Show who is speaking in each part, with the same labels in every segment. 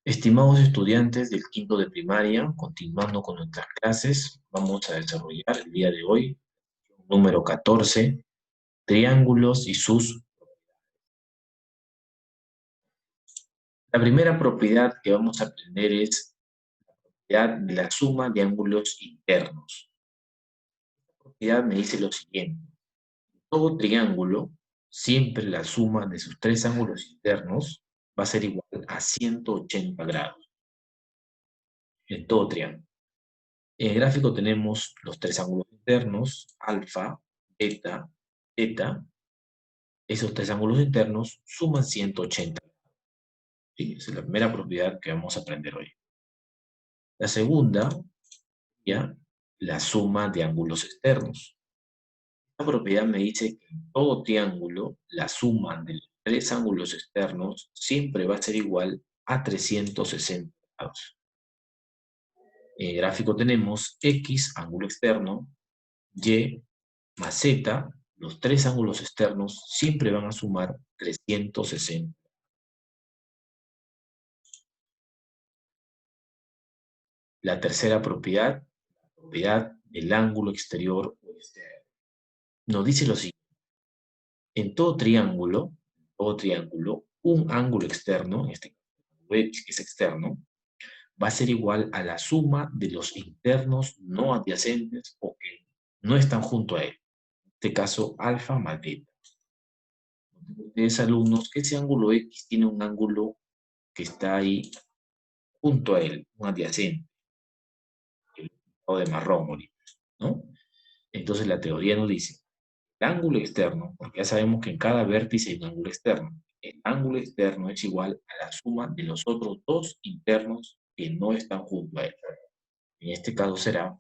Speaker 1: Estimados estudiantes del quinto de primaria, continuando con nuestras clases, vamos a desarrollar el día de hoy número 14, triángulos y sus. La primera propiedad que vamos a aprender es la propiedad de la suma de ángulos internos. Esta propiedad me dice lo siguiente: todo triángulo, siempre la suma de sus tres ángulos internos va a ser igual a 180 grados en todo triángulo. En el gráfico tenemos los tres ángulos internos, alfa, beta, teta. Esos tres ángulos internos suman 180. ¿Sí? Esa es la primera propiedad que vamos a aprender hoy. La segunda, ya, la suma de ángulos externos. Esta propiedad me dice que en todo triángulo, la suma de los tres ángulos externos siempre va a ser igual a 360 grados. En el gráfico tenemos X, ángulo externo, Y más Z, los tres ángulos externos siempre van a sumar 360. La tercera propiedad, la propiedad del ángulo exterior o externo, nos dice lo siguiente: en todo triángulo, un ángulo externo, en este caso X, que es externo, va a ser igual a la suma de los internos no adyacentes o que no están junto a él. En este caso, alfa más beta. Ustedes, alumnos, que ese ángulo X tiene un ángulo que está ahí junto a él, un adyacente, o de marrón ahorita, ¿no? Entonces la teoría nos dice, el ángulo externo, porque ya sabemos que en cada vértice hay un ángulo externo, el ángulo externo es igual a la suma de los otros dos internos que no están junto a él. En este caso será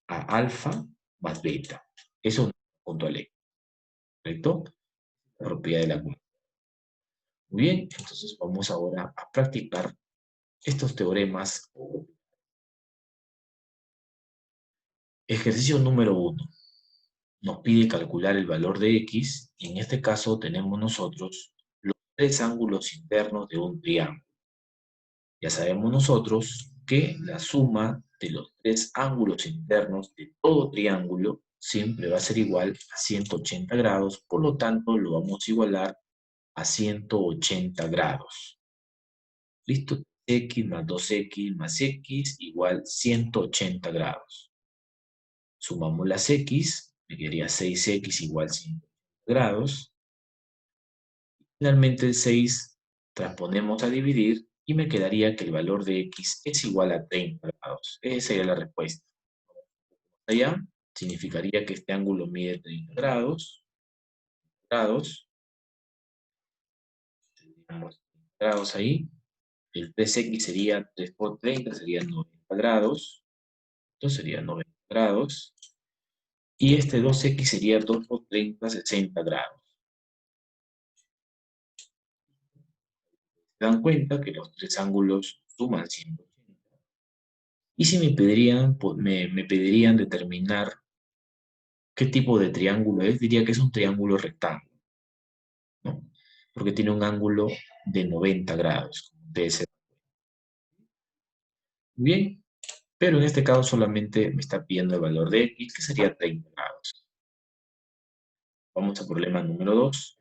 Speaker 1: a alfa más beta. Eso no está junto al X, ¿correcto? La propiedad del ángulo. Muy bien, entonces vamos ahora a practicar estos teoremas. Ejercicio número 1. Nos pide calcular el valor de X, y en este caso tenemos nosotros los tres ángulos internos de un triángulo. Ya sabemos nosotros que la suma de los tres ángulos internos de todo triángulo siempre va a ser igual a 180 grados, por lo tanto lo vamos a igualar a 180 grados. ¿Listo? X más 2X más X igual 180 grados. Sumamos las X, me quedaría 6X igual 180 grados. Finalmente el 6 transponemos a dividir y me quedaría que el valor de X es igual a 30 grados. Esa sería la respuesta. Allá significaría que este ángulo mide 30 grados. Tendríamos 30 grados ahí. El 3X sería 3 por 30, serían 90 grados. Entonces sería 90 grados. Y este 2X sería 2 por 30, 60 grados. Se dan cuenta que los tres ángulos suman 180. Y si me pedirían determinar qué tipo de triángulo es, diría que es un triángulo rectángulo, ¿no? Porque tiene un ángulo de 90 grados, como ustedes se dan cuenta. Muy bien, pero en este caso solamente me está pidiendo el valor de X, que sería 30 grados. Vamos al problema número 2.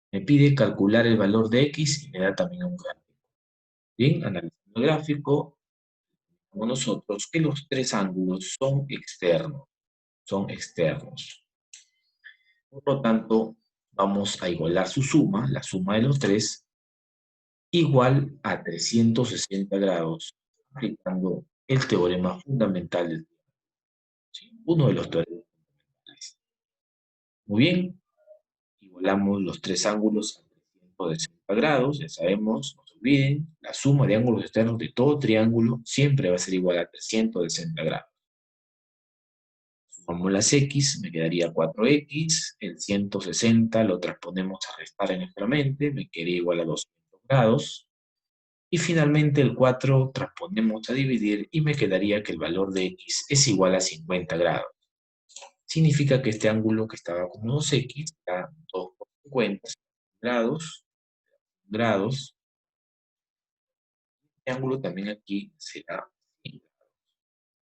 Speaker 1: Me pide calcular el valor de X y me da también un gráfico. Bien, analizando el gráfico, como nosotros que los tres ángulos son externos. Por lo tanto, vamos a igualar su suma, la suma de los tres, igual a 360 grados, aplicando el teorema fundamental del triángulo. ¿Sí? Uno de los teoremas fundamentales. Muy bien, igualamos los tres ángulos a 360 grados, ya sabemos, no se olviden, la suma de ángulos externos de todo triángulo siempre va a ser igual a 360 grados. Sumamos las X, me quedaría 4X, el 160 lo transponemos a restar en nuestra mente, me quedaría igual a 200 grados. Y finalmente el 4 transponemos a dividir y me quedaría que el valor de X es igual a 50 grados. Significa que este ángulo que estaba con 2X está 2 por 50 grados, triángulo también aquí será 100 grados.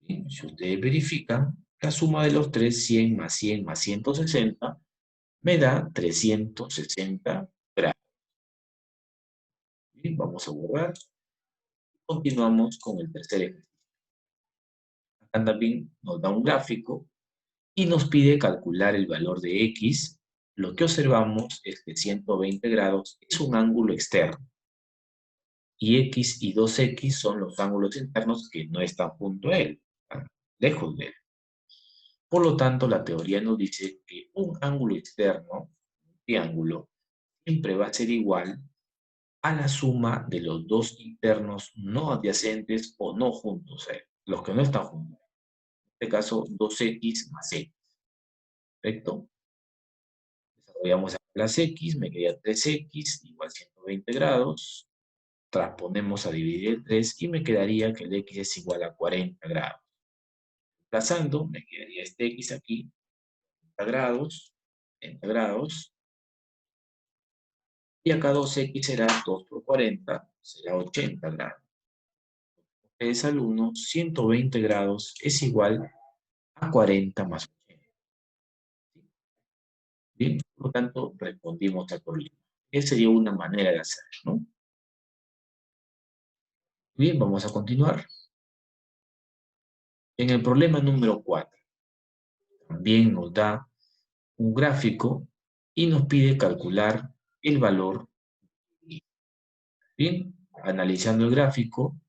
Speaker 1: Bien, si ustedes verifican, la suma de los tres, 100 más 100 más 160, me da 360 grados. Bien, vamos a borrar. Continuamos con el tercer ejercicio. Acá también nos da un gráfico y nos pide calcular el valor de X. Lo que observamos es que 120 grados es un ángulo externo y X y 2X son los ángulos internos que no están junto a él, están lejos de él. Por lo tanto, la teoría nos dice que un ángulo externo, un triángulo, siempre va a ser igual a la suma de los dos internos no adyacentes o no juntos a él, los que no están juntos. En este caso, 2X más X. ¿Perfecto? Desarrollamos las X, me queda 3X igual 120 grados. Transponemos a dividir el 3 y me quedaría que el X es igual a 40 grados. Desplazando, me quedaría este X aquí, 40 grados, 40 grados. Y acá 2X será 2 por 40, será 80 grados. Ustedes alumnos, 120 grados es igual a 40 más 80. Bien, por lo tanto, respondimos al problema. Esa sería una manera de hacerlo, ¿no? Bien, vamos a continuar. En el problema número 4, también nos da un gráfico y nos pide calcular el valor. Bien, analizando el gráfico,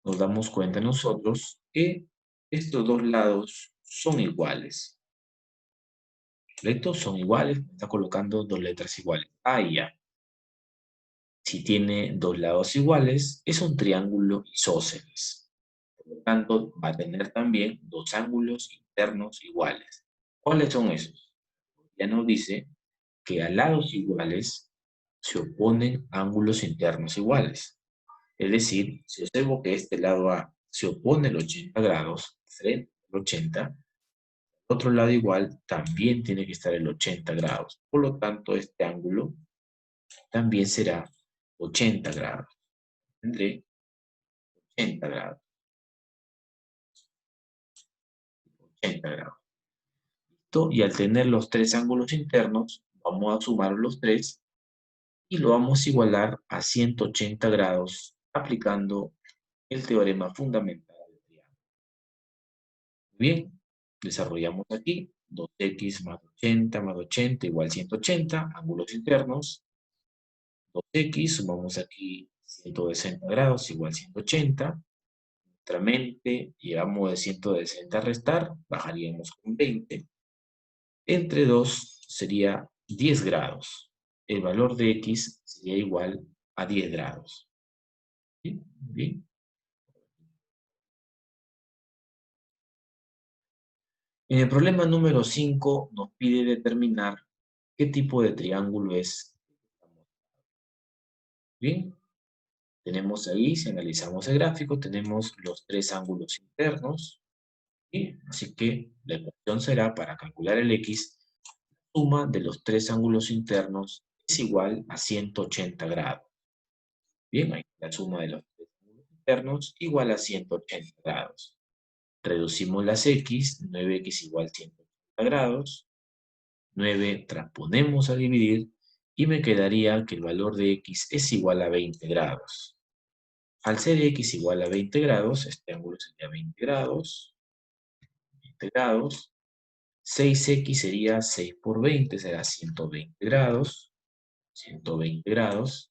Speaker 1: nos damos cuenta nosotros que estos dos lados son iguales. ¿Correcto? Son iguales, me está colocando dos letras iguales, A y A. Si tiene dos lados iguales, es un triángulo isósceles. Por lo tanto, va a tener también dos ángulos internos iguales. ¿Cuáles son esos? Ya nos dice que a lados iguales se oponen ángulos internos iguales. Es decir, si observo que este lado A se opone el 80 grados frente al 80, el otro lado igual también tiene que estar el 80 grados. Por lo tanto, este ángulo también será 80 grados. Tendré 80 grados. 80 grados. ¿Listo? Y al tener los tres ángulos internos, vamos a sumar los tres y lo vamos a igualar a 180 grados aplicando el teorema fundamental del triángulo. Bien, desarrollamos aquí 2x más 80 igual 180, ángulos internos. 2x, sumamos aquí 160 grados igual 180. Nuestra mente, llevamos de 160 a restar, bajaríamos con 20. Entre 2 sería 10 grados. El valor de x sería igual a 10 grados. ¿Bien? Bien. En el problema número 5 nos pide determinar qué tipo de triángulo es. Bien, tenemos ahí, si analizamos el gráfico, tenemos los tres ángulos internos. Bien, así que la ecuación será, para calcular el x, la suma de los tres ángulos internos es igual a 180 grados. Bien, ahí la suma de los tres ángulos internos igual a 180 grados. Reducimos las x, 9x igual a 180 grados. 9 transponemos a dividir y me quedaría que el valor de x es igual a 20 grados. Al ser x igual a 20 grados, este ángulo sería 20 grados. 20 grados. 6x sería 6 por 20, será 120 grados. 120 grados.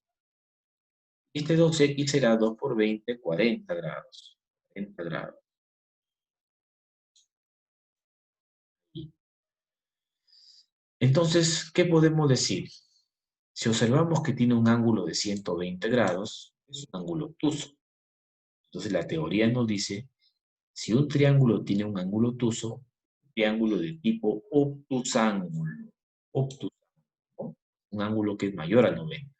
Speaker 1: Este 2x será 2 por 20, 40 grados. 40 grados. Entonces, ¿qué podemos decir? Si observamos que tiene un ángulo de 120 grados, es un ángulo obtuso. Entonces, la teoría nos dice, si un triángulo tiene un ángulo obtuso, un triángulo de tipo obtusángulo, ¿no? Un ángulo que es mayor a 90.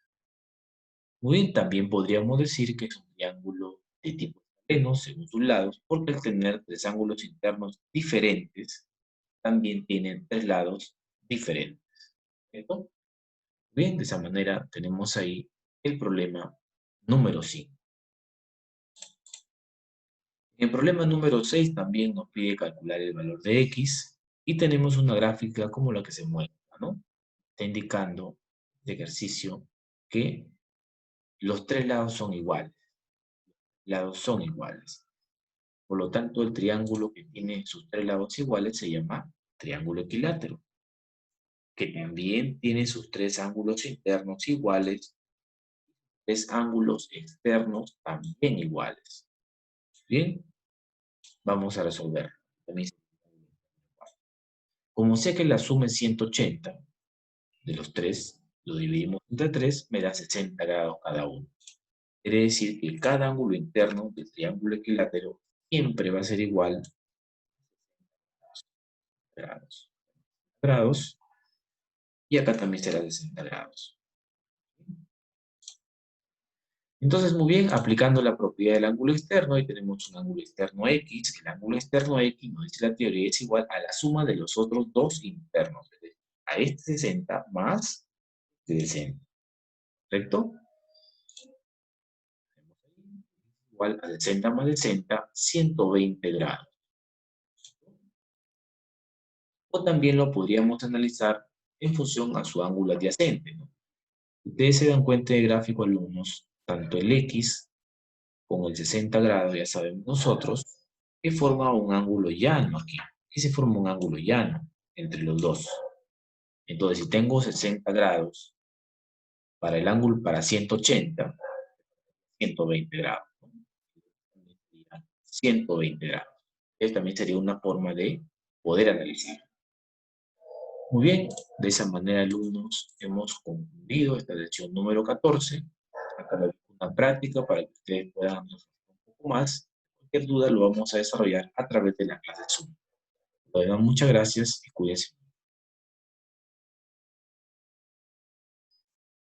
Speaker 1: Muy bien, también podríamos decir que es un triángulo de tipo pleno según sus lados, porque al tener tres ángulos internos diferentes, también tienen tres lados diferentes. ¿Cierto? Bien, de esa manera tenemos ahí el problema número 5. En el problema número 6 también nos pide calcular el valor de x y tenemos una gráfica como la que se muestra, ¿no? Está indicando este ejercicio que los tres lados son iguales. Lados son iguales. Por lo tanto, el triángulo que tiene sus tres lados iguales se llama triángulo equilátero, que también tiene sus tres ángulos internos iguales, tres ángulos externos también iguales. Bien, vamos a resolver. Como sé que la suma es 180 de los tres, lo dividimos entre 3, me da 60 grados cada uno. Quiere decir que cada ángulo interno del triángulo equilátero siempre va a ser igual a grados. Y acá también será 60 grados. Entonces, muy bien, aplicando la propiedad del ángulo externo, ahí tenemos un ángulo externo X. El ángulo externo X, nos dice la teoría, es igual a la suma de los otros dos internos. Es decir, a este 60 más este 60. ¿Correcto? Igual a 60 más 60, 120 grados. O también lo podríamos analizar en función a su ángulo adyacente, ¿no? Ustedes se dan cuenta de gráfico, alumnos, tanto el X con el 60 grados, ya sabemos nosotros, que forma un ángulo llano aquí. Aquí se forma un ángulo llano entre los dos. Entonces, si tengo 60 grados para el ángulo, para 180, 120 grados. 120 grados. Esta también sería una forma de poder analizar. Muy bien, de esa manera, alumnos, hemos concluido esta lección número 14. Acá les dejo una práctica para que ustedes puedan reflexionar un poco más. Cualquier duda lo vamos a desarrollar a través de la clase Zoom. Muchas gracias y cuídense.